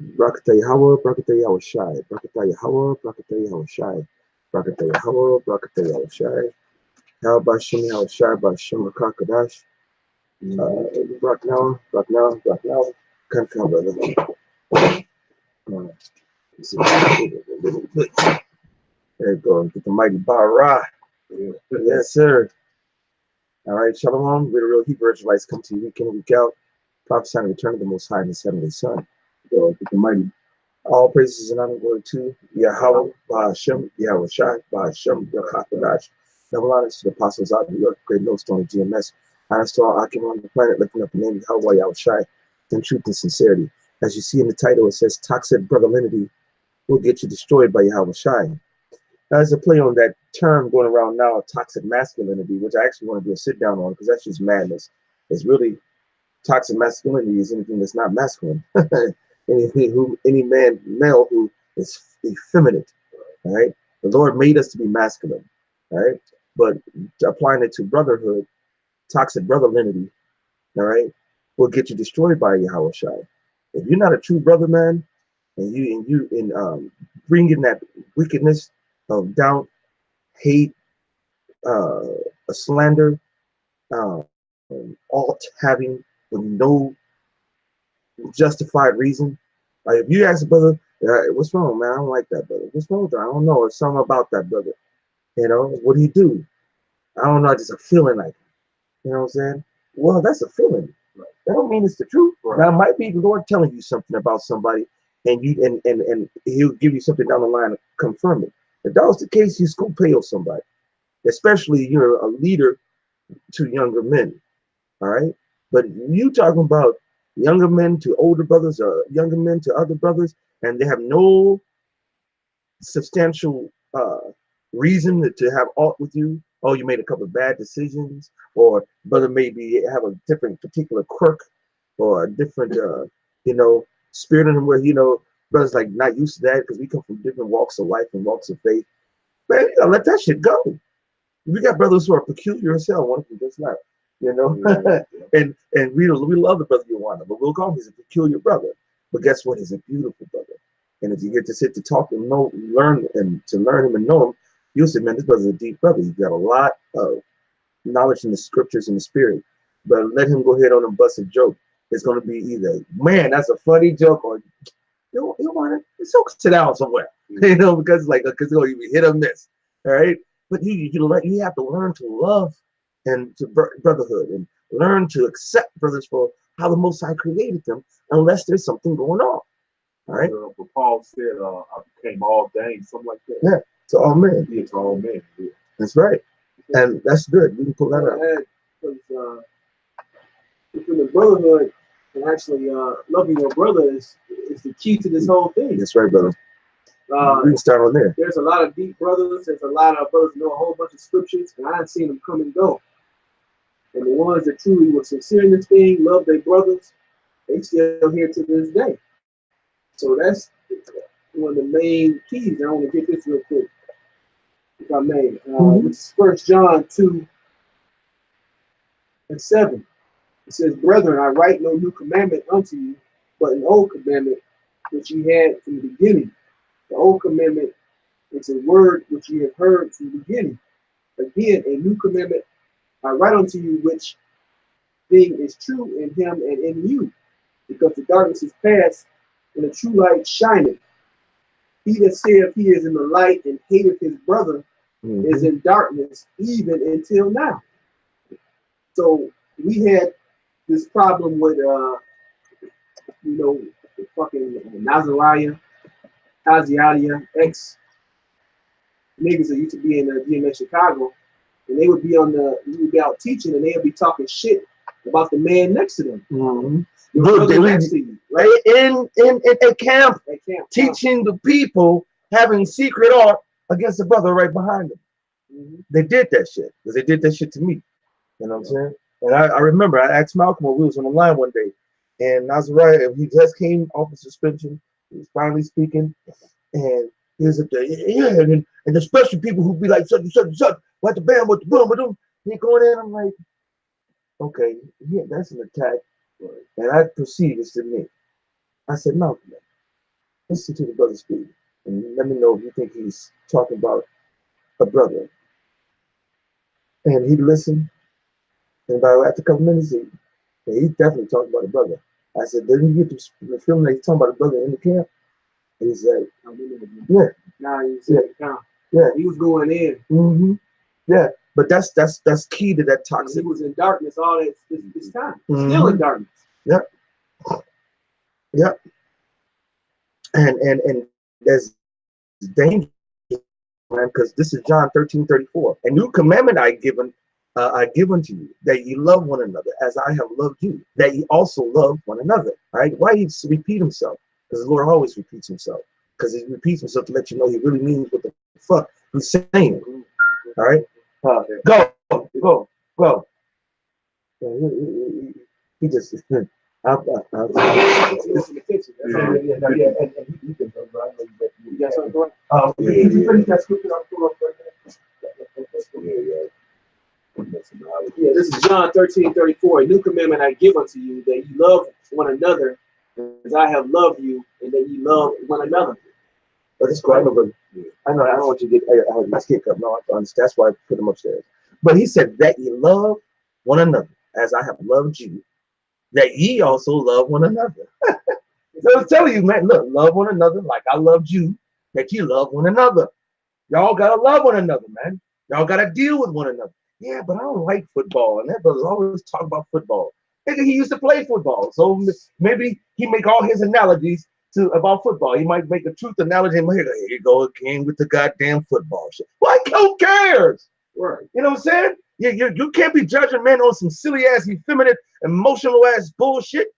Brakata Yahweh, Brakata Yahawashi, Brakata Yahweh, Brakata Yahawashi, Brakata Yahweh, Brakata Yahawashi, Halbashim Yahawashi, Bashim Rakakadash, Brak now, can't come, brother. There you go, get the mighty Bara. Yes, sir. All right, Shalom. We're the real Hebrew Israelites come to you week in, week out, prophesying the return of the Most High and the Seventh-day Son. Go get the mighty. All praises and honor glory to Yahweh, Ba'ashem, Yahawashi, Ba'ashem, Yahakadash. Double honors to the apostles out in New York, great millstone of GMS. Honors to all occupants on the planet, lifting up the name of Yahweh, Yahawashi, in truth and sincerity. As you see in the title, it says, Toxic Brotherlinity will get you destroyed by Yahawashi. As a play on that term going around now, toxic masculinity, which I actually want to do a sit down on because that's just madness. It's really toxic masculinity is anything that's not masculine. any male who is effeminate, all right? The Lord made us to be masculine, all right? But applying it to brotherhood, toxic brotherlinity, all right, will get you destroyed by Yahawashi. If you're not a true brother, man, and you bring in that wickedness of doubt, hate, a slander, alt having with no justified reason. Like if you ask a brother, what's wrong, man? I don't like that brother. What's wrong with that? I don't know. There's something about that brother. You know, what do you do? I don't know. It's just a feeling like, you know what I'm saying? Well, that's a feeling. Right. That don't mean it's the truth. Right. Now, it might be the Lord telling you something about somebody, and He'll give you something down the line to confirm it. If that was the case, you school pay somebody, especially you're a leader to younger men. All right. But you talking about younger men to older brothers or younger men to other brothers, and they have no substantial reason to have aught with you. Oh, you made a couple of bad decisions, or brother maybe have a different particular quirk or a different, spirit in him where, brothers like not used to that because we come from different walks of life and walks of faith. Man, you gotta let that shit go. We got brothers who are peculiar as hell. One of them just not, and we love the brother Yohana, but we'll call him he's a peculiar brother. But guess what? He's a beautiful brother. And if you get to sit to talk and learn him and know him, you'll say, man, this brother's a deep brother. He's got a lot of knowledge in the scriptures and the spirit. But let him go ahead on and bust a joke. It's going to be either, man, that's a funny joke, or you want to sit down somewhere, because you hit or miss, all right. But you have to learn to love and to brotherhood and learn to accept brothers for how the Most High created them, unless there's something going on. All right. But Paul said, "I became all things," something like that. Yeah, to all men. Yeah, to all men. Yeah. That's right, and that's good. We can pull that out. Within the brotherhood, and actually loving your brother is the key to this whole thing. That's right, brother. We can start on there. There's a lot of deep brothers. There's a lot of brothers who know a whole bunch of scriptures, and I've seen them come and go. And the ones that truly were sincere in this thing, love their brothers, they still here to this day. So that's one of the main keys. I want to get this real quick, if I may. Which is 1 John 2:7. It says, "Brethren, I write no new commandment unto you, but an old commandment which ye had from the beginning. The old commandment is a word which ye have heard from the beginning. Again, a new commandment I write unto you, which thing is true in him and in you, because the darkness is past, and the true light shineth. He that saith he is in the light and hateth his brother is in darkness even until now." So we had this problem with the fucking Nazariah, Asiatia, ex niggas that used to be in Gmschicago, and they would be we would be out teaching, and they would be talking shit about the man next to them. Next to you, right? In a camp, teaching the people, having secret art against the brother right behind them. They did that shit because they did that shit to me. You know what I'm saying? And I remember I asked Malcolm when we was on the line one day, and Nazariah, he just came off of suspension. He was finally speaking, and he was and the special people who be like such and such and such, what the bam, what the boom, what them. He going in, I'm like, okay, yeah, that's an attack, and I perceive it's to me. I said, Malcolm, Listen to the brother speak, and let me know if you think he's talking about a brother. And he listened, and about after a couple minutes, he definitely talked about a brother. I said, didn't you get the feeling that he's talking about a brother in the camp? And he said, yeah. Nah, he said, Yeah. He was going in. Mm-hmm. Yeah. But that's key to that He toxic. was in darkness all this time. Mm-hmm. Still in darkness. Yep. Yep. And there's danger, man, because this is John 13:34. A new commandment I give unto you, that ye love one another as I have loved you, that ye also love one another. Right? Why he repeat himself? Because the Lord always repeats himself. Because he repeats himself to let you know he really means what the fuck he's saying. All right? Go. He just and he can go, but I know you got something going. Yeah, this is John 13:34. A new commandment I give unto you, that ye love one another as I have loved you, and that ye love one another. But it's cool. I know, I don't want you to get kick up. No, I understand. That's why I put him upstairs. But he said that ye love one another as I have loved you, that ye also love one another. So I'm telling you, man, look, love one another like I loved you, that you love one another. Y'all gotta love one another, man. Y'all gotta deal with one another. Yeah, but I don't like football, and that brother's always talk about football. Nigga, he used to play football, so maybe he make all his analogies about football. He might make a truth analogy, and here you go again with the goddamn football shit. Why? Who cares? Right. You know what I'm saying? You can't be judging men on some silly ass, effeminate, emotional ass bullshit.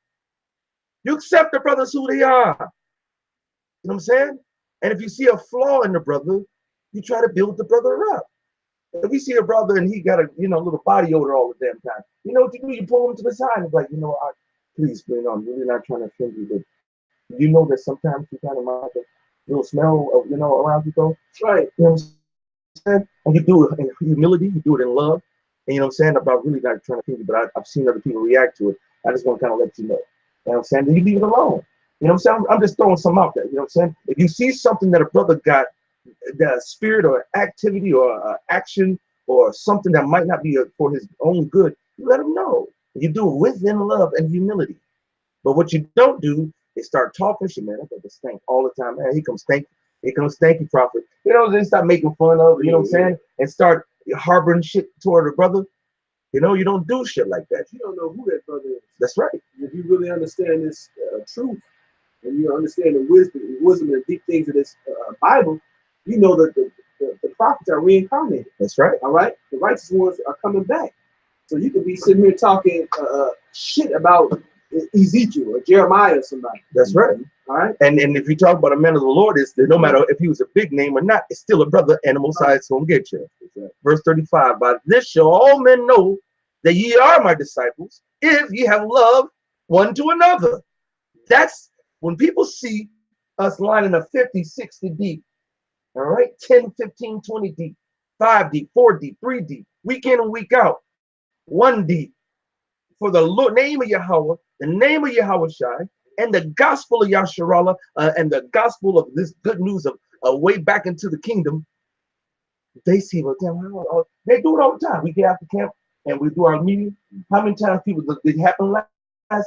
You accept the brothers who they are. You know what I'm saying? And if you see a flaw in the brother, you try to build the brother up. If you see a brother and he got a little body odor all the damn time, you know what you do? You pull him to the side and be like, please, I'm really not trying to offend you, but you know that sometimes you kind of might have a little smell of, around you, though. Right. You know what I'm saying? And you do it in humility, you do it in love. And you know what I'm saying? I'm really not trying to offend you, but I've seen other people react to it. I just want to kind of let you know. You know what I'm saying? Then you leave it alone. You know what I'm saying? I'm just throwing some out there. You know what I'm saying? If you see something that a brother got, the spirit or activity or action or something that might not be for his own good, you let him know. You do it within love and humility. But what you don't do is start talking shit, man. I think it's stank all the time, man. Here comes stanky prophet. Then start making fun of, you know what I'm saying? And start harboring shit toward a brother. You don't do shit like that. You don't know who that brother is. That's right. If you really understand this truth, and you understand the wisdom and deep things of this Bible, you know that the prophets are reincarnated. That's right. All right? The righteous ones are coming back. So you could be sitting here talking shit about Ezekiel or Jeremiah or somebody. That's right. All right? And if you talk about a man of the Lord, it's no matter if he was a big name or not, it's still a brother, and the Most High is going to get you. Right. Verse 35, by this shall all men know that ye are my disciples, if ye have love one to another. That's when people see us lining up 50, 60 deep, all right, 10, 15, 20 deep, 5 deep, 4 deep, 3 deep, week in and week out, 1 deep, for the name of Yahweh, the name of Yahawashi, and the gospel of Yasharallah, and the gospel of this good news of a way back into the kingdom. They see, well, damn, they do it all the time. We get after camp and we do our meeting. How many times people did it happen last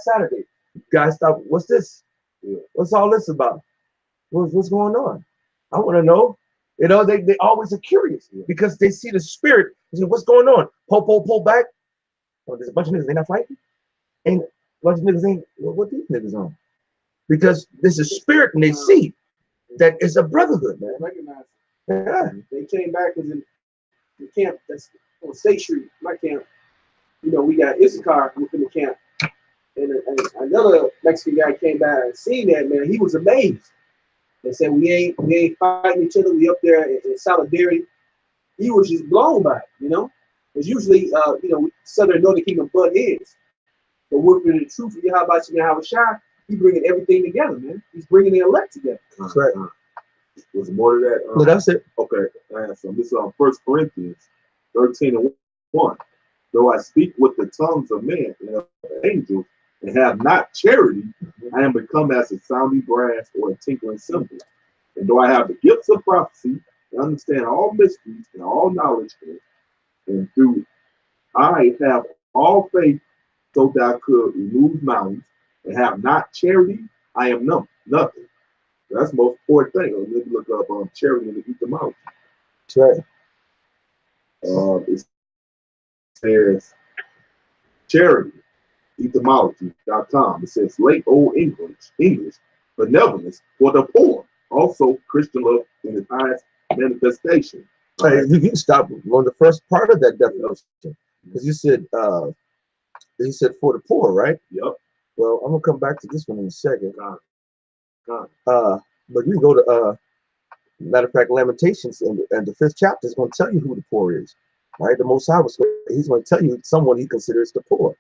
Saturday? Guys stop. What's this? What's all this about? What's going on? I want to know. They always are curious because they see the spirit. They say, what's going on? Pull back. Oh, there's a bunch of niggas. They not fighting. And a bunch of niggas ain't. What these niggas on? Because there's a spirit and they see that it's a brotherhood, man. Recognize it. Yeah. They came back because in the camp that's on State Street, my camp. We got Issachar within the camp. And another Mexican guy came by and seen that, man. He was amazed. They said we ain't fighting each other. We up there in solidarity. He was just blown by it, Because usually, Southern Northern Kingdom butt heads. But working in the truth of Yahawashi, he bringing everything together, man. He's bringing the elect together. That's right. Was more to that? No, that's it. Okay. So this is on 1 Corinthians 13:1. Though I speak with the tongues of men and of angels, and have not charity, I am become as a sounding brass or a tinkling cymbal. And though I have the gifts of prophecy and understand all mysteries and all knowledge, and through I have all faith so that I could remove mountains, and have not charity, I am nothing. That's the most important thing. Let me look up charity and eat the mountain. That's right. It says charity, etymology.com. It says late old English, benevolence for the poor. Also, Christian love in its highest manifestation. Hey, you can stop on the first part of that definition because you said for the poor, right? Yep. Well, I'm gonna come back to this one in a second. God. But you can go to matter of fact, Lamentations and the 5th chapter is going to tell you who the poor is. All right, the Most High he's going to tell you someone he considers the poor.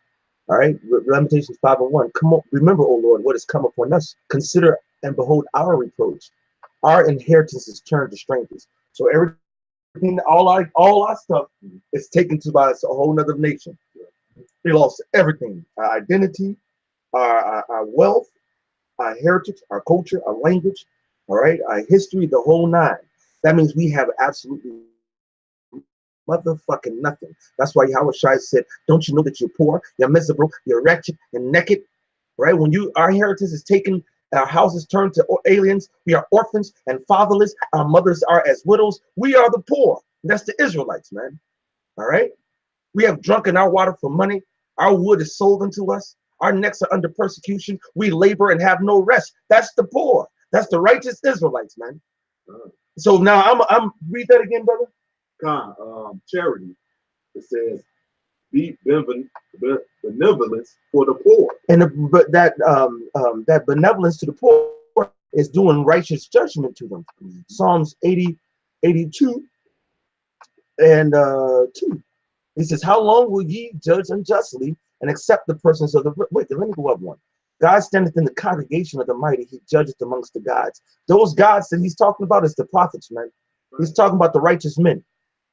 All right, Lamentations 5:1. Come on, remember, O Lord, what has come upon us. Consider and behold our reproach. Our inheritance is turned to strangers. So everything, all our stuff is taken to by a whole nother nation. We lost everything: our identity, our wealth, our heritage, our culture, our language, all right, our history, the whole nine. That means we have absolutely motherfucking nothing. That's why Yahawashi said, don't you know that you're poor, you're miserable, you're wretched and naked, right? When our inheritance is taken, our houses turned to aliens, we are orphans and fatherless, our mothers are as widows, we are the poor. That's the Israelites, man, all right? We have drunken our water for money, our wood is sold unto us, our necks are under persecution, we labor and have no rest. That's the poor. That's the righteous Israelites, man. So now I'm read that again, brother. Charity. It says be benevolence for the poor. And that benevolence to the poor is doing righteous judgment to them. Psalms 82 and 2. He says, how long will ye judge unjustly and accept the persons of the wicked? Let me go up one. God standeth in the congregation of the mighty. He judgeth amongst the gods. Those gods that he's talking about is the prophets, man. He's talking about the righteous men.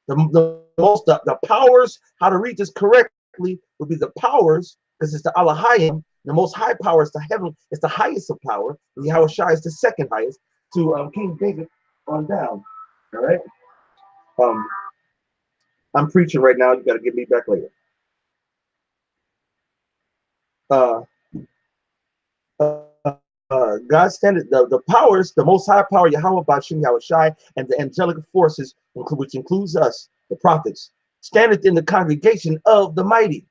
The powers, how to read this correctly, would be the powers, because it's the Alahayim. The most high power is the heaven. It's the highest of power. And Yahawashi is the second highest to King David on down. All right. I'm preaching right now. You got to get me back later. God standeth, the powers, the most high power, Yahweh Bashim Yahawashi, and the angelic forces, which includes us, the prophets, standeth in the congregation of the mighty.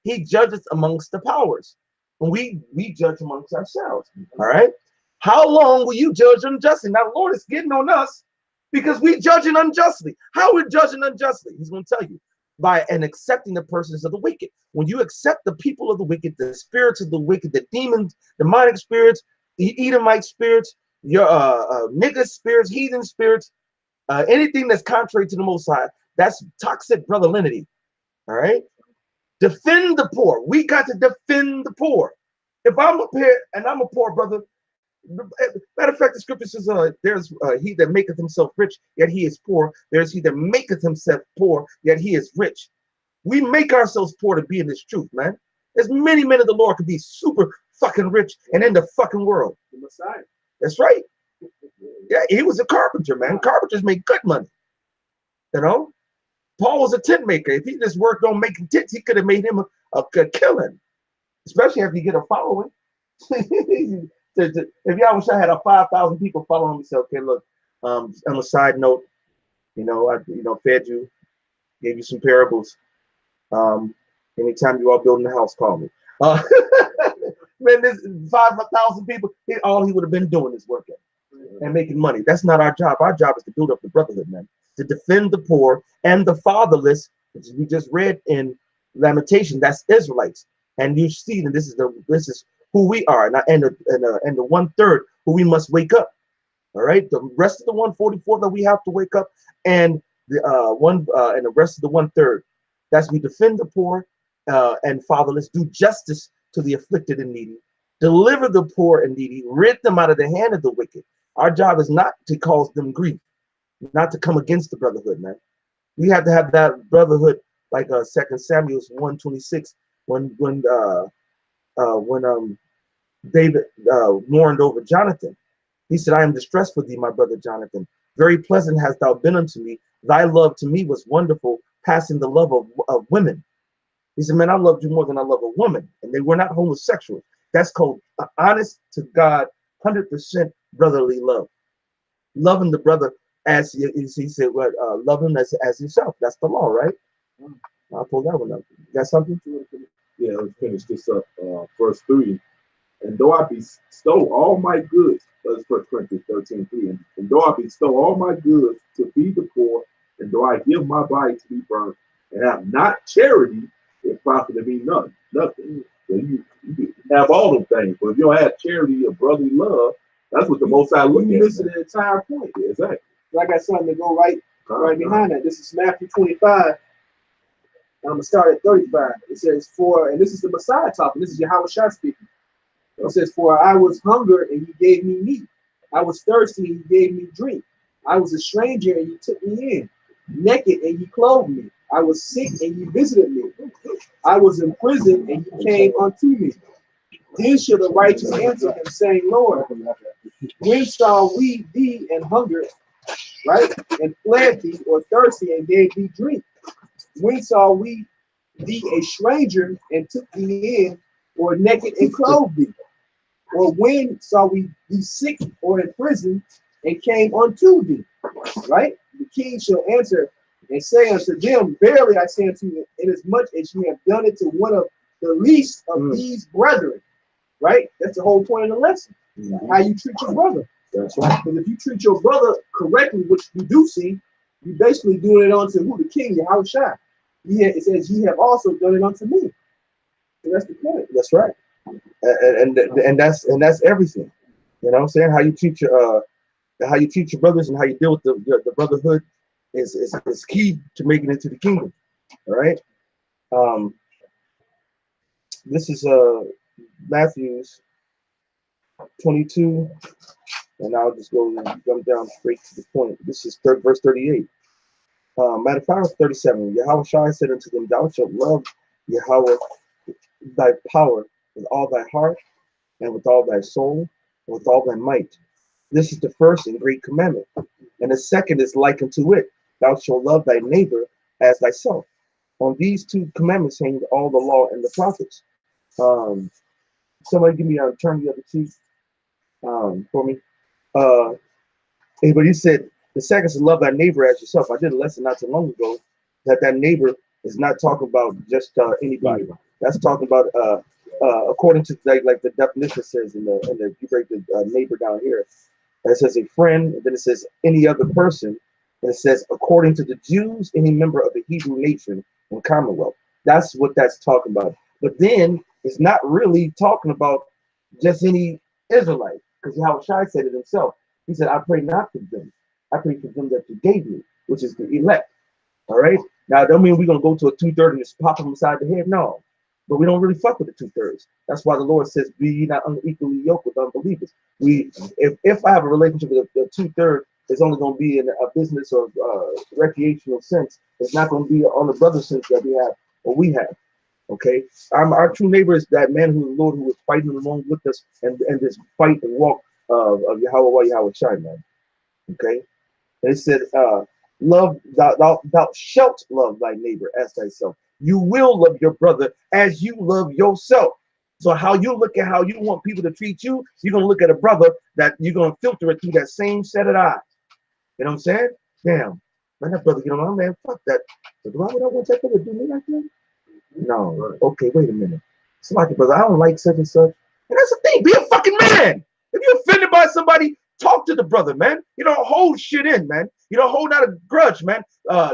He judgeth amongst the powers. And we judge amongst ourselves. All right. How long will you judge unjustly? Now, the Lord is getting on us because we judging unjustly. How are we judging unjustly? He's going to tell you. By accepting the persons of the wicked. When you accept the people of the wicked, the spirits of the wicked, the demons, demonic spirits, the Edomite spirits, your nigger spirits, heathen spirits, anything that's contrary to the Most High, that's toxic brotherlinity. All right. Defend the poor. We got to defend the poor. If I'm up here and I'm a poor brother, matter of fact, the scripture says, there's he that maketh himself rich, yet he is poor. There's he that maketh himself poor, yet he is rich. We make ourselves poor to be in this truth, man. There's many men of the Lord could be super fucking rich and in the fucking world. The Messiah. That's right. Yeah, he was a carpenter, man. Carpenters make good money. You know? Paul was a tent maker. If he just worked on making tents, he could have made him a killing. Especially if you get a following. If Yahawashi had 5,000 people following him, say, okay, look, on a side note, I fed you, gave you some parables. Anytime you are building a house, call me. Man, this 5,000 people, all he would have been doing is working and making money. That's not our job. Our job is to build up the brotherhood, man, to defend the poor and the fatherless, which we just read in Lamentation. That's Israelites, and you see that this is who we are, and the 1/3 who we must wake up. All right, the rest of the 144 that we have to wake up, and the rest of the 1/3. That's we defend the poor and fatherless, do justice to the afflicted and needy, deliver the poor and needy, rid them out of the hand of the wicked. Our job is not to cause them grief, not to come against the brotherhood, man. We have to have that brotherhood, like 2 Samuel 1:26, when David mourned over Jonathan. He said, I am distressed for thee, my brother Jonathan. Very pleasant hast thou been unto me. Thy love to me was wonderful, passing the love of women. He said, man, I loved you more than I love a woman. And they were not homosexuals. That's called honest to God, 100% brotherly love. Loving the brother as he said, love him as himself. That's the law, right? I'll pull that one up. You got something? Yeah, let's finish this up. Verse 3. And though I bestow all my goods, that's 1 Corinthians 13:3. And though I bestow all my goods to feed the poor, and though I give my body to be burned, and have not charity, it profited me nothing. So you have all them things, but if you don't have charity or brotherly love, that's what the Most High looking at. You're missing the entire point. Yeah, exactly. I got something to go right behind that. This is Matthew 25. I'm gonna start at 35. It says, and this is the Messiah talking. This is Yahawashi speaking. It says, for I was hungry and you gave me meat. I was thirsty and you gave me drink. I was a stranger and you took me in. Naked and you clothed me. I was sick and you visited me. I was in prison and you came unto me. Then shall the righteous answer him, saying, Lord, when saw we thee and hungered, right, and fled thee, or thirsty and gave thee drink? When saw we thee a stranger and took thee in, or naked and clothed thee? Or when saw we thee sick or in prison and came unto thee? Right? The king shall answer and say unto them, verily I say unto you, inasmuch as ye have done it to one of the least of these brethren. Right? That's the whole point of the lesson. How you treat your brother. That's right. Because if you treat your brother correctly, which you do see, you basically doing it unto who? The king, Yahawashi. It says, ye have also done it unto me. So that's the point. That's right. And that's everything. You know what I'm saying? How you treat your brothers and how you deal with the brotherhood is key to making it to the kingdom. All right. This is Matthew's 22, and I'll just jump down straight to the point. This is verse 38. Matter of fact, 37. Yahawashi said unto them, thou shalt love Yahweh thy power with all thy heart, and with all thy soul, and with all thy might. This is the first and great commandment. And the second is like unto it, thou shalt love thy neighbor as thyself. On these two commandments hang all the law and the prophets. Somebody give me a turn the other cheek for me. But you said the second is to love thy neighbor as yourself. I did a lesson not too long ago that neighbor is not talking about just anybody. That's talking about according to like the definition says in the you break the neighbor down here. It says a friend, and then it says any other person, and it says according to the Jews, any member of the Hebrew nation and commonwealth. That's what that's talking about. But then it's not really talking about just any Israelite, because Yahawashi said it himself. He said, I pray not for them. I pray for them that you gave me, which is the elect. All right. Now, don't mean we're going to go to a 2/3 and just pop them inside the head. No. But we don't really fuck with the 2/3. That's why the Lord says, be ye not unequally yoked with unbelievers. If I have a relationship with the 2/3, it's only going to be in a business or recreational sense. It's not going to be on the brother sense that we have or we have. Okay. Our true neighbor is that man who is Lord, who is fighting along with us and this fight and walk of Yahawashi, man. Okay. They said, love thou shalt love thy neighbor as thyself. You will love your brother as you love yourself. So how you look at how you want people to treat you, you're gonna look at a brother that you're gonna filter it through that same set of eyes. You know what I'm saying? Damn, man, that brother get on my man. Fuck that. But why would I want that brother to do me like that? No. Okay, wait a minute. It's like, brother, I don't like such and such. And that's the thing. Be a fucking man. If you're offended by somebody, talk to the brother, man. You don't hold shit in, man. You don't hold out a grudge, man.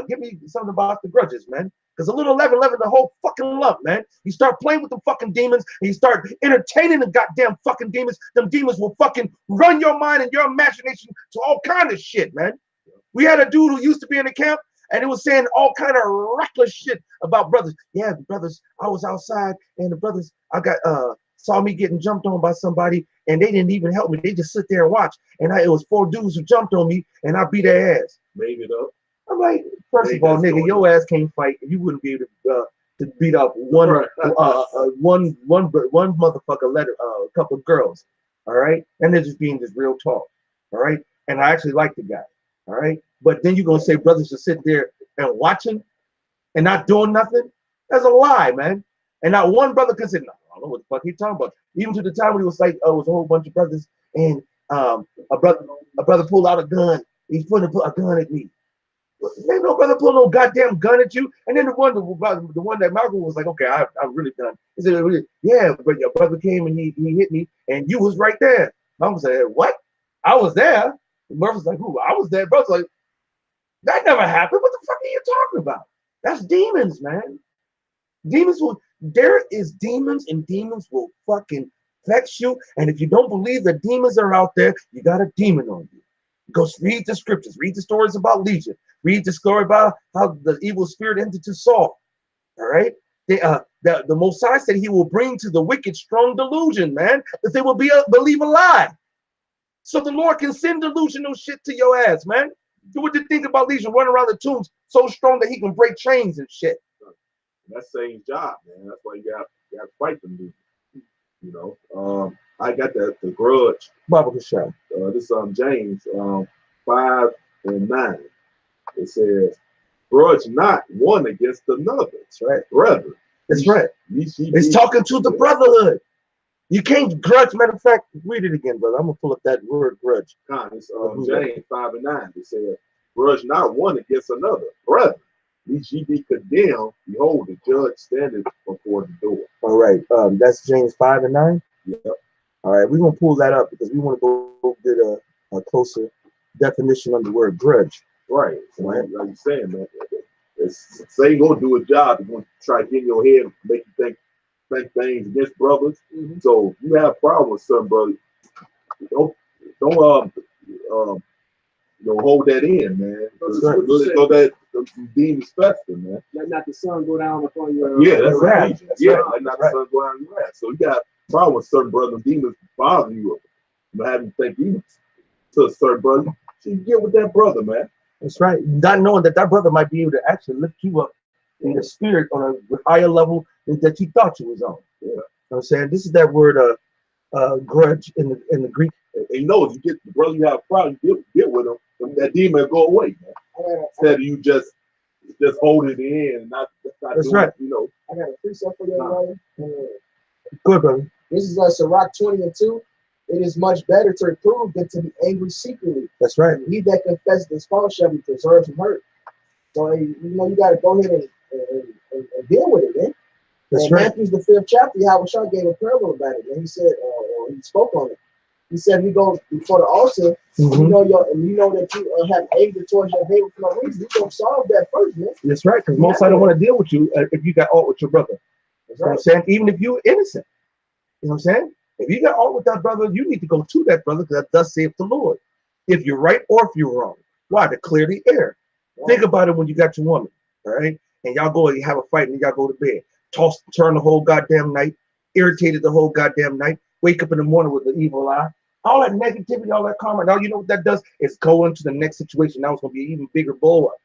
Give me something about the grudges, man. Because a little 11, the whole fucking lump, man. You start playing with the fucking demons and you start entertaining the goddamn fucking demons. Them demons will fucking run your mind and your imagination to all kind of shit, man. We had a dude who used to be in the camp and it was saying all kind of reckless shit about brothers. Yeah, the brothers, I was outside and the brothers, I got saw me getting jumped on by somebody and they didn't even help me. They just sit there and watch. And it was 4 dudes who jumped on me and I beat their ass. Made it up. I'm like, first of all, nigga, your ass can't fight. You wouldn't be able to to beat up one motherfucker, let a couple of girls, all right, and they're just being just real talk, all right, and I actually like the guy, all right, but then you're gonna say brothers just sitting there and watching and not doing nothing? That's a lie, man. And not one brother can say, no, I don't know what the fuck he's talking about. Even to the time when he was like, it was a whole bunch of brothers, and a brother pulled out a gun. He's putting a gun at me. Ain't no brother pull no goddamn gun at you. And then the one that Malcolm was like, okay, I'm really done. He said, yeah, but your brother came and he hit me, and you was right there. Malcolm said, what? I was there. And Murphy's like, who? I was there. Brother's like, that never happened. What the fuck are you talking about? That's demons, man. There is demons, and demons will fucking vex you. And if you don't believe that demons are out there, you got a demon on you. Go read the scriptures, read the stories about Legion, read the story about how the evil spirit entered to Saul. All right. The Most High said he will bring to the wicked strong delusion, man, that they will believe a lie. So the Lord can send delusional shit to your ass, man. What do you think about Legion running around the tombs so strong that he can break chains and shit? That's Satan's job, man. That's why you got to fight them dudes. You know, I got the grudge. Bible shot. This James 5:9. It says, "Grudge not one against another." That's right, brother. That's right. It's talking to the brotherhood. You can't grudge. Matter of fact, read it again, brother. I'm gonna pull up that word grudge. It's James 5:9. It says, "Grudge not one against another, brother. Lest ye be condemned, behold, the judge standeth before the door." All right, that's James 5:9. Yep. All right, we're gonna pull that up because we want to go get a closer definition of the word grudge. Right. So like you're saying, man, Satan gonna do a job. He's gonna try to get in your head, make you think things against brothers. Mm-hmm. So you have a problem with some brothers. Don't hold that in, man. So that the demons fester, man. Let not the sun go down upon your that's right. Let not the sun go down your wrath. So you got a problem with certain brothers. Demons bother you. You have you think demons to a certain brother. So you get with that brother, man. That's right. Not knowing that brother might be able to actually lift you up in the spirit on a higher level that you thought you was on. Yeah. You know what I'm saying? This is that word grudge in the Greek. And you know, if you get the brother you have a problem, get with him, that demon will go away, man. Instead of you just hold it in and not that's right. It, you know. I got a precept for that, brother. Good, brother. This is Sirach 20:2. It is much better to reprove than to be angry secretly. That's right. He that confesses his fault shall be preserved from hurt. So you got to go ahead and deal with it, man. That's right. Matthew the 5th chapter, Yahawashi gave a parable about it, and he said, he spoke on it. He said, "We go before the altar, you know that you have anger towards your neighbor for no reason. You don't solve that first, man." That's right, because most I don't want to deal with you if you got aught with your brother. That's right. You know what I'm saying? Even if you're innocent. You know what I'm saying? If you got aught with that brother, you need to go to that brother, because that thus saith the Lord. If you're right or if you're wrong. Why? To clear the air. Right. Think about it when you got your woman, all right? And y'all go and you have a fight and y'all go to bed. Toss and turn the whole goddamn night, irritated the whole goddamn night, wake up in the morning with an evil eye. All that negativity, all that karma. Now, you know what that does? It's go into the next situation. Now it's going to be an even bigger blow up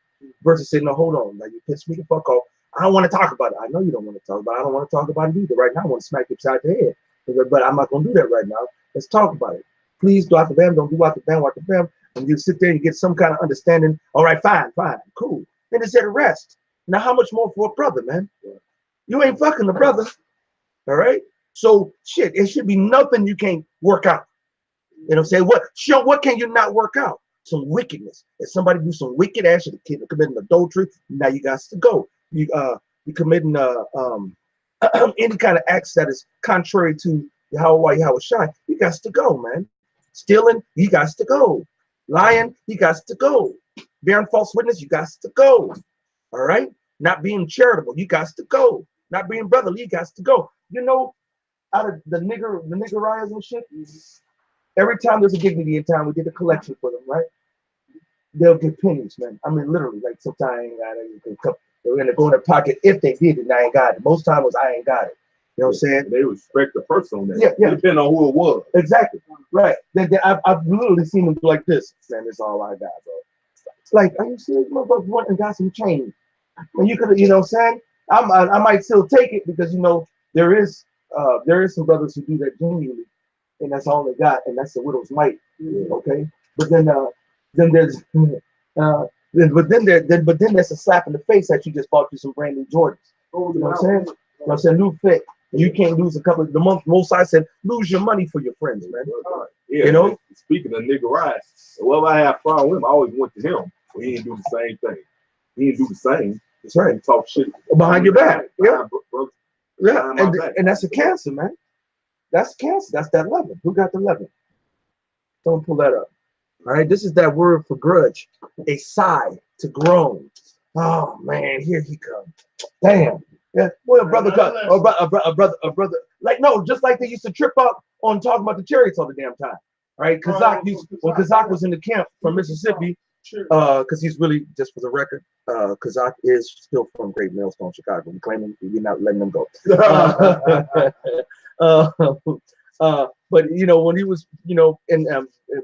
versus saying, no, hold on. Now you pissed me the fuck off. I don't want to talk about it. I know you don't want to talk about it. I don't want to talk about it either. Right now, I want to smack you upside the head. But I'm not going to do that right now. Let's talk about it. Please do out the bam. Don't do out the bam, out the bam. And you sit there and you get some kind of understanding. All right, fine, cool. Then it's at rest. Now, how much more for a brother, man? You ain't fucking the brother. All right? So, shit, it should be nothing you can't work out. You know what I'm saying? What can you not work out? Some wickedness. If somebody do some wicked ass, you're committing adultery, now you got to go. You committing any kind of acts that is contrary to Yahawashi, you got to go, man. Stealing, you got to go. Lying, you got to go. Bearing false witness, you got to go. All right? Not being charitable, you got to go. Not being brotherly, you got to go. You know, out of the niggerias and shit, every time there's a dignity in town, we did a collection for them, right? They'll get pennies, man. I mean, literally, like sometimes I ain't got it. They're gonna go in their pocket if they did it, and I ain't got it. Most times I ain't got it. You know what I'm saying? They respect the person on that. Yeah. Depending on who it was. Exactly. Right. I've literally seen them do like this. Man, that's all I got, bro. It's like, are you serious? Motherfucker went and got some change. And you could have, you know what I'm saying? I might still take it because you know there is some brothers who do that genuinely, and that's all they got, and that's the widow's mite. Okay, but then there's but then there's a slap in the face that you just bought you some brand new Jordans. You know what I'm saying? You know what I'm saying? New fit. You can't lose a couple of the month. Most I said lose your money for your friends, man. Yeah, you know. Speaking of nigga rights, well, I have problem with him. I always went to him. But he didn't do the same thing. He didn't do the same. That's right. He talk shit behind your back. Yeah. Yeah, and that's a cancer, man. That's cancer. That's that leaven. Who got the leaven? Don't pull that up. All right, this is that word for grudge. A sigh, to groan. Oh man, here he comes. Damn. Yeah, well, a brother, a brother. Like no, just like they used to trip up on talking about the chariots all the damn time. Right? Kazak when Kazak was in the camp from Mississippi, because he's really, just for the record, Kazak is still from Great Millstone, Chicago. I'm claiming you're not letting them go. But you know, when he was, you know, in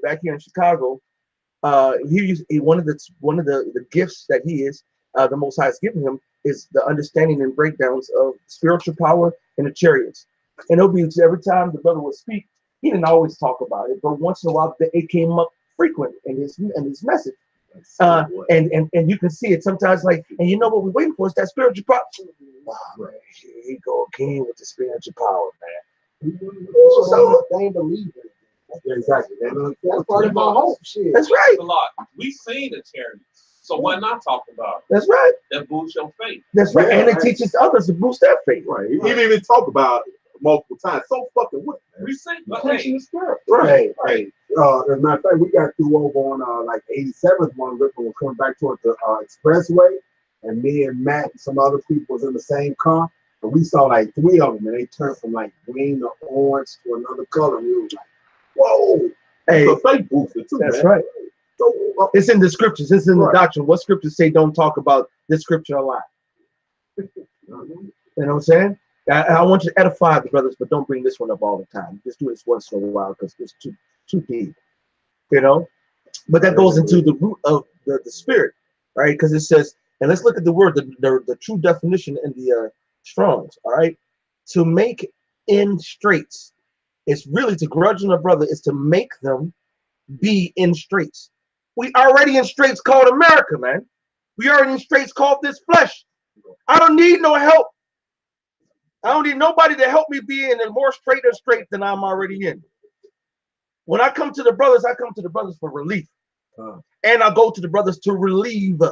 back here in Chicago, one of the gifts that he is the Most High has given him is the understanding and breakdowns of spiritual power and the chariots. And it'll be every time the brother would speak, he didn't always talk about it, but once in a while it came up frequent in his message. And you can see it sometimes, like, and you know what we're waiting for is that spiritual power. Oh, man, here he go again with the spiritual power, man. So they ain't believe it. Yeah, exactly. That's part of my hope. Shit. That's right. A lot. We seen the chariots. So why not talk about it? That's right. That boosts your faith. That's right. And it teaches others to boost their faith. Right. He didn't even talk about it multiple times. So fucking what? We seen Quenching the spirit. Right. As a matter of fact, we got through over on like 87th one, Ripper was coming back towards the expressway, and me and Matt and some other people was in the same car, and we saw like 3 of them, and they turned from like green to orange to another color. And we were like, whoa. Hey, it's a faith booster too, that's man. right. So, it's in the scriptures. It's in the doctrine. What scriptures say don't talk about this scripture a lot? You know what I'm saying? I want you to edify the brothers, but don't bring this one up all the time. Just do this once in a while because it's too deep. You know? But that goes into the root of the spirit, right? Because it says, and let's look at the word, the true definition in the Strong's, all right? To make in straits. It's really to grudge on a brother is to make them be in straits. We already in straits called America, man. We already in straits called this flesh. I don't need no help. I don't need nobody to help me be in a more straighter strait than I'm already in. When I come to the brothers, I come to the brothers for relief. And I go to the brothers to relieve.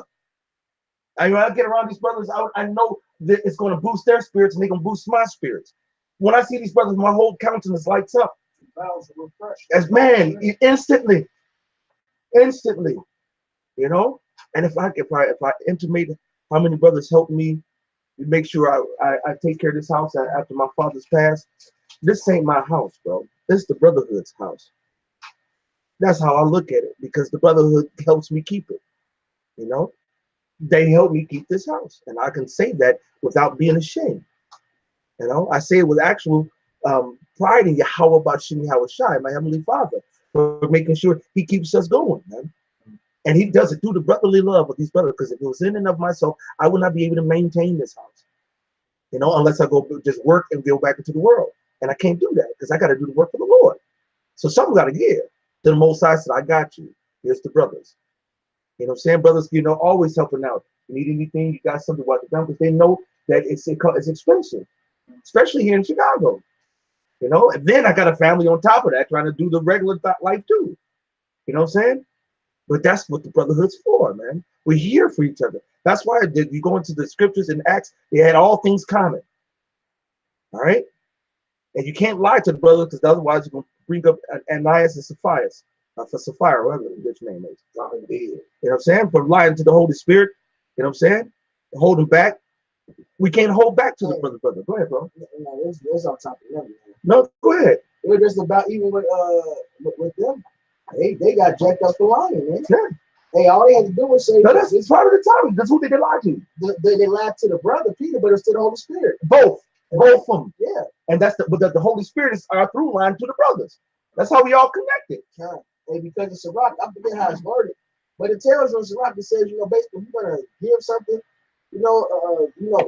And when I get around these brothers, I know that it's going to boost their spirits and they're going to boost my spirits. When I see these brothers, my whole countenance lights up. As man, instantly. You know? And if I intimate how many brothers help me make sure I take care of this house after my father's passed, this ain't my house, bro. This is the brotherhood's house. That's how I look at it, because the brotherhood helps me keep it. You know? They help me keep this house. And I can say that without being ashamed. You know, I say it with actual pride in Yahawashi, my Heavenly Father, for making sure He keeps us going, man. And He does it through the brotherly love of these brothers, because if it was in and of myself, I would not be able to maintain this house, you know, unless I go just work and go back into the world. And I can't do that because I got to do the work for the Lord. So something got to give. To the Most High said, I got you. Here's the brothers. You know what I'm saying? Brothers, you know, always helping out. You need anything, you got something about the ground, because they know that it's expensive, especially here in Chicago. You know, and then I got a family on top of that trying to do the regular life too. You know what I'm saying? But that's what the brotherhood's for, man. We're here for each other. That's why you go into the scriptures in Acts, they had all things common. All right? And you can't lie to the brother, because otherwise you're going to bring up Ananias and Sapphira, for Sapphira, whatever the bitch name is. You know what I'm saying? For lying to the Holy Spirit, you know what I'm saying? Hold him back. We can't hold back to the brother. Go ahead, bro. No, it's on top of them, man. No, go ahead. It was just about, even with them, they got jacked up the lion, man. Yeah. Hey, all they had to do was say, no, that's part of the time. That's who they lied to. They lied to the brother Peter, but it's to the Holy Spirit. Both of them. Yeah. And that's the Holy Spirit is our through line to the brothers. That's how we all connected. Yeah. And because it's a rock, I forget how it's worded, but it tells us a rock that says, you know, basically, you're gonna give something,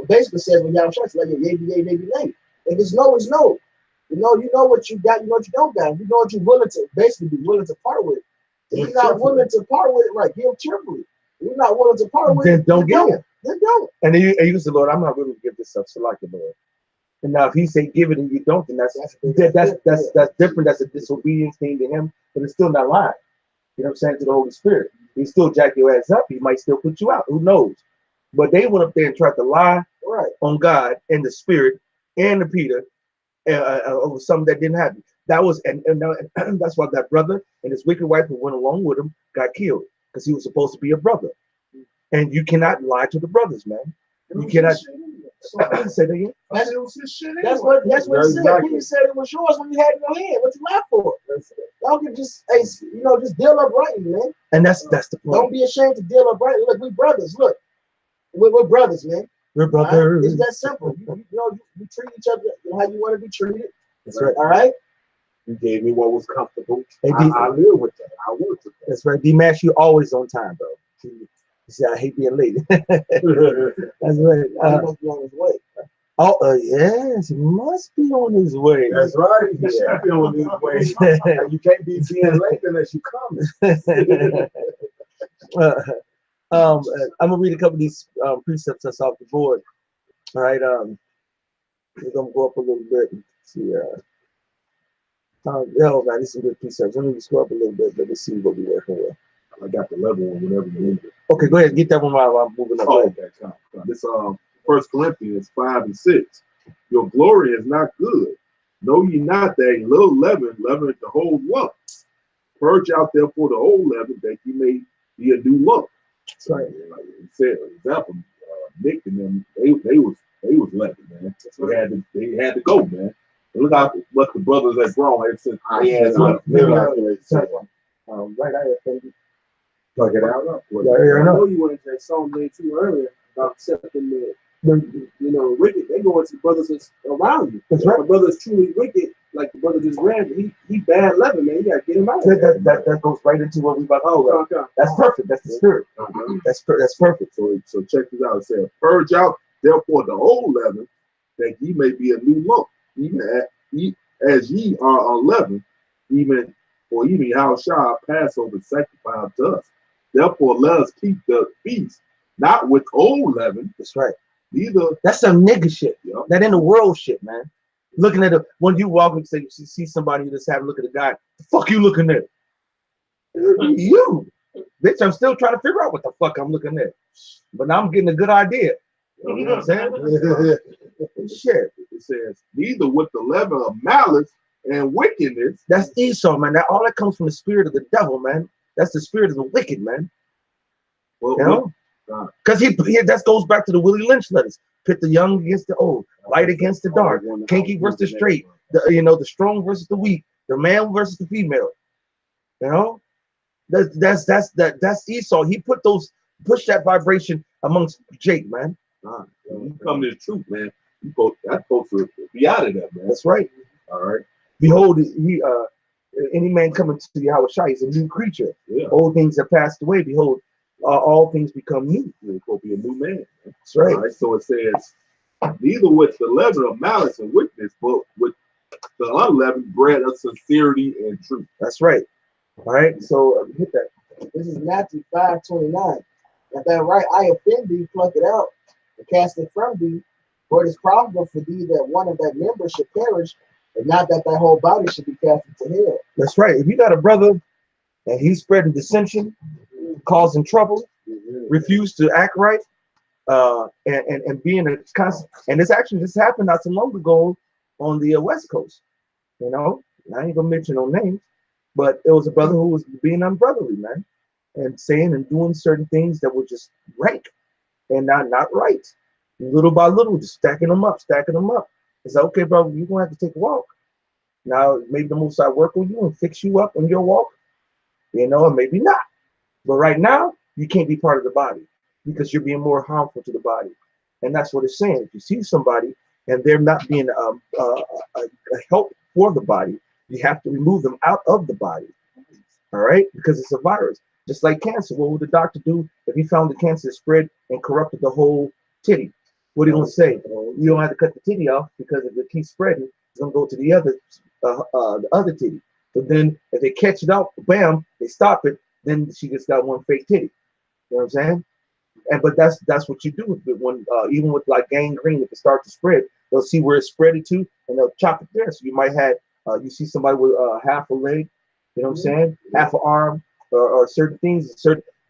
basically says when y'all church, like, yeah, maybe late. If it's no, it's no. You know what you got, you know what you don't got. You know what you're willing to basically be willing to part with. If you're not willing to part with it, right, give cheerfully. If you're not willing to part with then it, don't give it. Then don't. And then you say, Lord, I'm not willing to give this up, so like the Lord. And now if he say give it and you don't, then that's different. That's a disobedience thing to him, but it's still not lying. You know what I'm saying? To the Holy Spirit. He still jack your ass up. He might still put you out. Who knows? But they went up there and tried to lie on God and the Spirit and the Peter over something that didn't happen. That was and that's why that brother and his wicked wife who went along with him got killed, because he was supposed to be a brother. And you cannot lie to the brothers, man. You cannot say that again. That's what he said. He said it was yours when you had it in your hand. What you lie for? Y'all can just just deal uprightly, man. And that's the point. Don't be ashamed to deal uprightly. Look, we brothers. Look, we're brothers, man. We're brothers. Right? It's that simple. You treat each other how you want to be treated. That's right. All right. You gave me what was comfortable. Hey, I live with that. I work with that. That's right. D-Mash, you always on time, bro. You see, I hate being late. That's right. He must be on his way. Yes, he must be on his way. That's right. He should be on his way. You can't be being late unless you come. I'm gonna read a couple of these precepts that's off the board. All right. We're gonna go up a little bit and see. Oh man, these are good precepts. Let me just go up a little bit. Let me see what we're working with. I got the level one whenever you need it. Okay, go ahead. Get that one while I'm moving up. Oh, okay. This 1 Corinthians 5 and 6. Your glory is not good. Know ye not that a little leaven leaveneth the whole lump? Purge out therefore the old leaven, that ye may be a new lump. That's right. Like he said, example, Nick and them, they was leaven, man. They had to go, man. And look out what the brothers that grown. Right, I offended. Plug it out. I know you wanted that song made too earlier about accepting the wicked. They go into brothers that's around you. That's right. The brother's truly wicked, like the brother just ran. He bad leaven, man. You gotta get him out. That goes right into what we about to do. Okay. That's perfect. That's the spirit. That's perfect. So check this out. It says, purge out therefore the old leaven, that ye may be a new lump, even as ye are unleavened, even Yahawashi Passover sacrificed to us. Therefore, let us keep the feast, not with old leaven. That's right. Neither. That's some nigga shit. Yeah. That in the world shit, man. Looking at when you walk and say you see somebody, you just have a look at a guy. The fuck you looking at? You, bitch. I'm still trying to figure out what the fuck I'm looking at. But now I'm getting a good idea. You know what I'm saying? Shit. It says, neither with the leaven of malice and wickedness. That's Esau, man. All that comes from the spirit of the devil, man. That's the spirit of the wicked, man. Well, you know? Because that goes back to the Willie Lynch letters. Pit the young against the old, light against the dark, kinky versus the straight, the strong versus the weak, the male versus the female. You know? That's Esau. He push that vibration amongst Jake, man. You come to the truth, man. That's supposed to be out of that, man. That's right. All right. Behold, any man coming to Yahawashi is a new creature. Yeah. Old things have passed away. Behold, all things become new. It's going to be a new man. That's right. All right. So it says, neither with the leaven of malice and wickedness, but with the unleavened bread of sincerity and truth. That's right. All right. So hit that. This is Matthew 5:29. If that right I offend thee, pluck it out and cast it from thee. For it is probable for thee that one of thy members should perish, and not that thy whole body should be cast into hell. That's right. If you got a brother and he's spreading dissension, causing trouble, refuse to act right, and being a constant, and this happened not so long ago on the West Coast. You know, I ain't gonna mention no names, but it was a brother who was being unbrotherly, man, and saying and doing certain things that were just rank and not right. Little by little, just stacking them up. It's like, okay, bro, you're gonna have to take a walk. Now, maybe the Most High work on you and fix you up on your walk, you know, or maybe not. But right now, you can't be part of the body because you're being more harmful to the body. And that's what it's saying. If you see somebody and they're not being a help for the body, you have to remove them out of the body. All right? Because it's a virus. Just like cancer. What would the doctor do if he found the cancer spread and corrupted the whole titty. What are you gonna say? You don't have to cut the titty off because if it keeps spreading, it's gonna go to the other titty. But then if they catch it up, bam, they stop it. Then she just got one fake titty. You know what I'm saying? And but that's what you do with it when even with like gangrene, if it starts to spread, they'll see where it's spreading to, and they'll chop it there. So you might have you see somebody with half a leg, you know what I'm saying, half an arm, or certain things,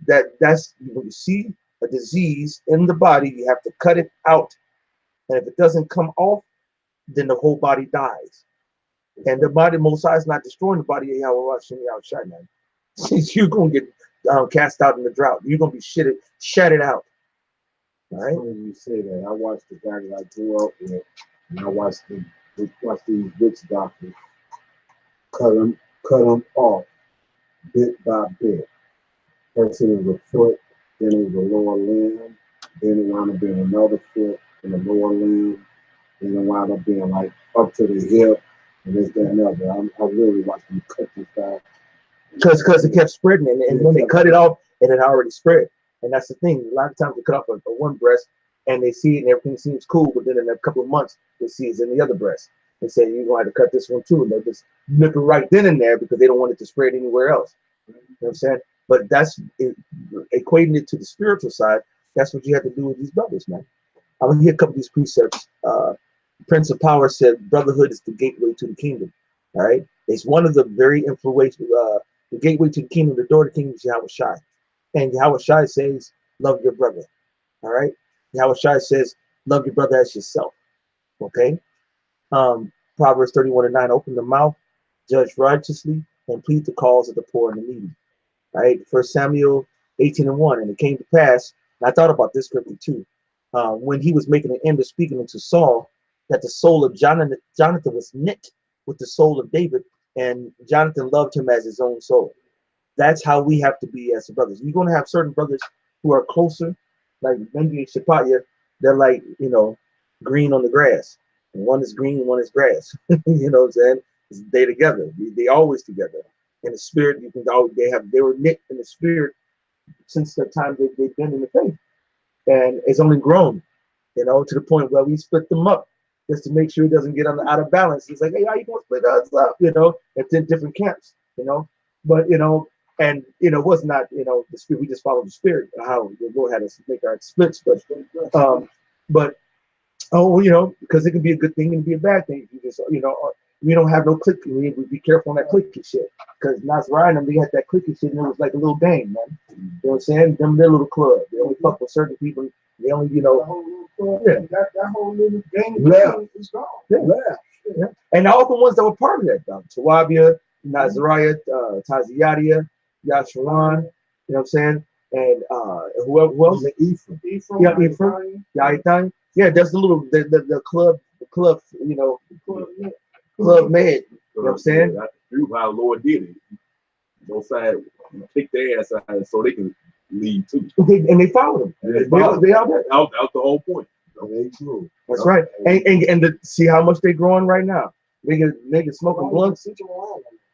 that's when you see a disease in the body, you have to cut it out, and if it doesn't come off, then the whole body dies. And the body, Most High is not destroying the body of Yahawashi and Yahawashi, man. You're gonna get cast out in the drought. You're gonna be shattered out. All right. When you say that, I watched the guy that I grew up with, and I watched these witch doctors cut them off bit by bit. First it was a foot, then it was a lower limb, then it wound up being another foot and a lower limb, then it wound up being like up to the hip, and this, that, and other. I really watched them cut this guy. Because it kept spreading, and when they cut it off, it had already spread. And that's the thing. A lot of times they cut off a one breast, and they see it, and everything seems cool. But then in a couple of months, they see it's in the other breast. They say you're going to have to cut this one too, and they'll just nip it right then and there because they don't want it to spread anywhere else. You know what I'm saying? But that's equating it to the spiritual side. That's what you have to do with these brothers, man. I'm gonna hear a couple of these precepts. Prince of Power said, "Brotherhood is the gateway to the kingdom." All right, it's one of the very influential. The gateway to the kingdom, the door to the kingdom is Yahawashi. And Yahawashi says, love your brother. All right? Yahawashi says, love your brother as yourself. Okay? Proverbs 31:9, open the mouth, judge righteously, and plead the cause of the poor and the needy. All right? 1 Samuel 18:1, and it came to pass, and I thought about this scripture too, when he was making an end of speaking unto Saul, that the soul of Jonathan was knit with the soul of David, and Jonathan loved him as his own soul. That's how we have to be as brothers. You're going to have certain brothers who are closer, like Benji and Shapaya. They're like, green on the grass. And one is green, one is grass. You know what I'm saying? They together. They always together. In the spirit, you can always, they were knit in the spirit since the time they've been in the faith. And it's only grown, to the point where we split them up just to make sure it doesn't get out of balance. He's like, hey, how you gonna split us up? It's in different camps, But and it was not, the spirit. We just followed the spirit, how the Lord had us make our splits. But because it can be a good thing and be a bad thing. You just, we don't have no clicky. We be careful on that clicky shit. Because Nazariah and them, they had that clicky shit, and it was like a little gang, man. You know what I'm saying? Them, their little club. They only fuck with certain people. They only, The whole little club, that whole little gang is gone. Yeah. And all the ones that were part of that, Tawabia, Nazariah, Taziyadia, Yasharan, you know what I'm saying? And who else? Ephraim. Yeah, Ephraim. Yahitan. Yeah, that's the club, club med. You know what I'm saying? That's how the Lord did it. Both sides kick their ass out so they can lead too. And they followed him. They out there. Out the whole point. That's right. And see how much they're growing right now. Niggas smoking blunts.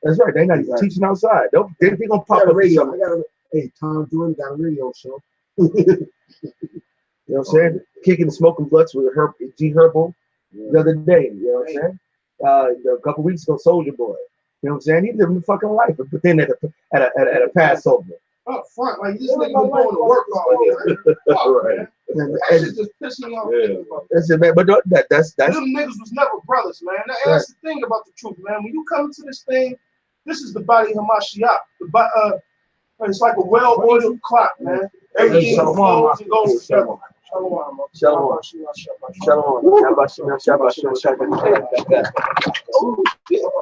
That's right. They're not even teaching outside. They're gonna pop up radio. Hey, Tom Jordan got a radio show. You know what I'm saying? Kicking and smoking blunts with G Herbo the other day. You know what I'm saying? A couple weeks ago, Soldier Boy. You know what I'm saying? He living the fucking life, but then at a Passover. Up front, like this nigga was going to work all year. Right. That shit just pissing me off. That's it, man. But that's them niggas was never brothers, man. That's the thing about the truth, man. When you come to this thing, this is the body of Hamashiach. It's like a well-oiled clock, man. Everything flows and goes together. Shalom. Shalom.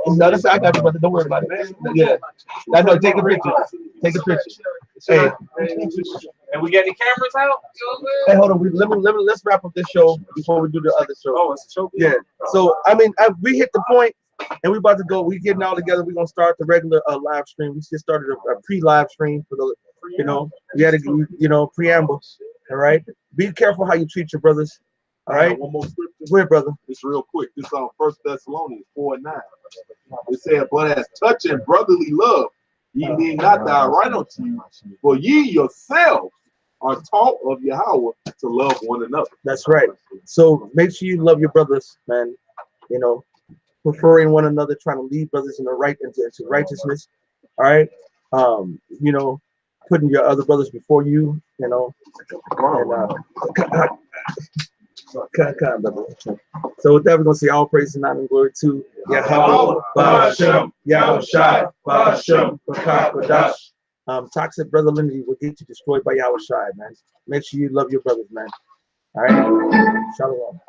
No, that's I got you, brother. Don't worry about it. Yeah. No, take a picture. Take a picture. Hey. And we got the cameras out. Hey, hold on. Let's wrap up this show before we do the other show. Oh, it's a show. Yeah. So we hit the point, and we about to go. We getting all together. We're gonna start the regular live stream. We just started a pre-live stream for the, we had a preamble. All right. Be careful how you treat your brothers. All right. One more scripture. Go ahead, brother. It's real quick. This is on 1 Thessalonians 4:9. It said, but as touching brotherly love, ye need not die right unto you, for ye yourselves are taught of Yahweh to love one another. That's right. So make sure you love your brothers, man. You know, preferring one another, trying to lead brothers in the right into righteousness. All right. You know, putting your other brothers before you, you know, and so with that, we're gonna say all praise and honor and glory to Yahweh, Ba'ashem, Yahawashi, Ba'ashem, Bakakadash. Toxic brotherlinity will get you destroyed by Yahawashi, man. Make sure you love your brothers, man. All right. Shalom.